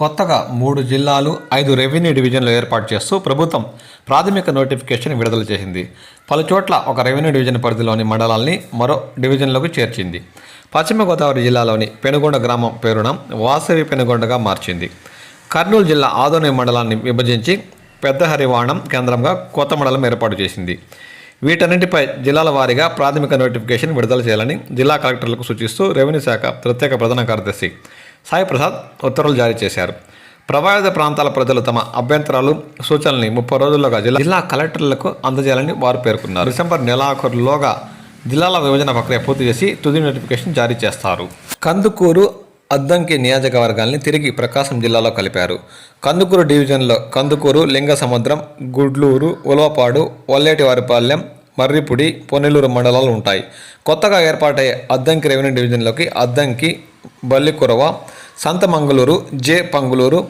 కొత్తగా 3 జిల్లాలు 5 రెవెన్యూ డివిజన్లు ఏర్పాటు చేస్తూ ప్రభుత్వం ప్రాథమిక నోటిఫికేషన్ విడుదల చేసింది. పలుచోట్ల ఒక రెవెన్యూ డివిజన్ పరిధిలోని మండలాల్ని మరో డివిజన్లోకి చేర్చింది. పశ్చిమ గోదావరి జిల్లాలోని పెనుగొండ గ్రామం పేరున వాసవి పెనుగొండగా మార్చింది. కర్నూలు జిల్లా ఆదోని మండలాన్ని విభజించి పెద్ద హరివాణం కేంద్రంగా కొత్త మండలం ఏర్పాటు చేసింది. వీటన్నింటిపై జిల్లాల వారీగా ప్రాథమిక నోటిఫికేషన్ విడుదల చేయాలని జిల్లా కలెక్టర్లకు సూచిస్తూ రెవెన్యూ శాఖ ప్రత్యేక ప్రధాన కార్యదర్శి సాయి ప్రసాద్ ఉత్తర్వులు జారీ చేశారు. ప్రభావిత ప్రాంతాల ప్రజలు తమ అభ్యంతరాలు, సూచనల్ని 30 రోజుల్లోగా జిల్లా కలెక్టర్లకు అందజేయాలని వారు పేర్కొన్నారు. డిసెంబర్ నెలాఖరులోగా జిల్లాల విభజన ప్రక్రియ పూర్తి చేసి తుది నోటిఫికేషన్ జారీ చేస్తారు. కందుకూరు, అద్దంకి నియోజకవర్గాల్ని తిరిగి ప్రకాశం జిల్లాలో కలిపారు. కందుకూరు డివిజన్లో కందుకూరు, లింగసముద్రం, గుడ్లూరు, ఉలవపాడు, వల్లేటివారిపాలెం, మర్రిపుడి, పొన్నెలూరు మండలాలు ఉంటాయి. కొత్తగా ఏర్పాటయ్యే అద్దంకి రెవెన్యూ డివిజన్లోకి అద్దంకి, బల్లికురవ, సంతమంగళూరు, జే పంగులూరు,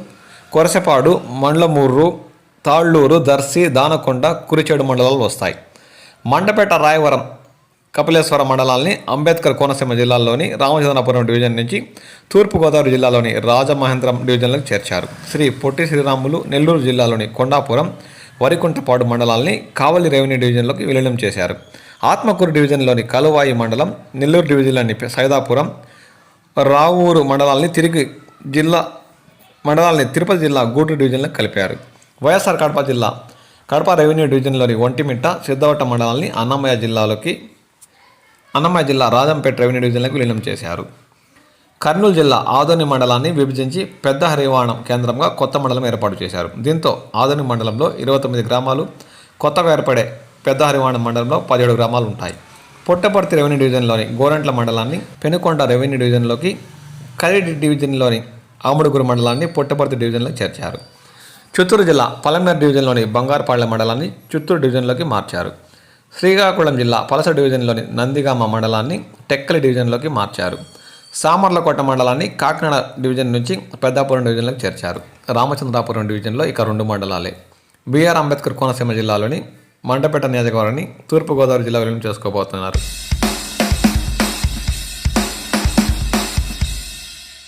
కొరసపాడు, మండ్లమూరు, తాళ్ళూరు, దర్శి, దానకొండ, కురిచేడు మండలాలు వస్తాయి. మండపేట, రాయవరం, కపిలేశ్వర మండలాల్ని అంబేద్కర్ కోనసీమ జిల్లాలోని రామచంద్రపురం డివిజన్ నుంచి తూర్పుగోదావరి జిల్లాలోని రాజమహేంద్రం డివిజన్లకు చేర్చారు. శ్రీ పొట్టి శ్రీరాములు నెల్లూరు జిల్లాలోని కొండాపురం, వరికుంటపాడు మండలాల్ని కావలి రెవెన్యూ డివిజన్లోకి విలీనం చేశారు. ఆత్మకూరు డివిజన్లోని కలువాయి మండలం, నెల్లూరు డివిజన్లోని సైదాపురం, రావూరు మండలాల్ని తిరుపతి జిల్లా గూడూరు డివిజన్లకు కలిపారు. వైఎస్ఆర్ కడప రెవెన్యూ డివిజన్లోని ఒంటిమిట్ట, సిద్ధవట మండలాల్ని అన్నమయ్య జిల్లా రాజంపేట రెవెన్యూ డివిజన్లకు విలీనం చేశారు. కర్నూలు జిల్లా ఆదోని మండలాన్ని విభజించి పెద్ద హరివాణం కేంద్రంగా కొత్త మండలం ఏర్పాటు చేశారు. దీంతో ఆదోని మండలంలో 29 గ్రామాలు, కొత్తగా ఏర్పడే పెద్ద హరివాణం మండలంలో 17 గ్రామాలు ఉంటాయి. పుట్టపర్తి రెవెన్యూ డివిజన్లోని గోరంట్ల మండలాన్ని పెనుకొండ రెవెన్యూ డివిజన్లోకి, కరిడి డివిజన్లోని ఆముడుగురు మండలాన్ని పుట్టపర్తి డివిజన్లోకి చేర్చారు. చిత్తూరు జిల్లా పలమనేరు డివిజన్లోని బంగారుపాళ్ల మండలాన్ని చిత్తూరు డివిజన్లోకి మార్చారు. శ్రీకాకుళం జిల్లా పలస డివిజన్లోని నందిగామ మండలాన్ని టెక్కలి డివిజన్లోకి మార్చారు. సామర్లకోట మండలాన్ని కాకినాడ డివిజన్ నుంచి పెద్దాపురం డివిజన్లోకి చేర్చారు. రామచంద్రాపురం డివిజన్లో ఇక 2 మండలాలే. బిఆర్ అంబేద్కర్ కోనసీమ జిల్లాలోని మండపేట నియోజకవర్గాన్ని తూర్పుగోదావరి జిల్లా విలీనం చేసుకోబోతున్నారు.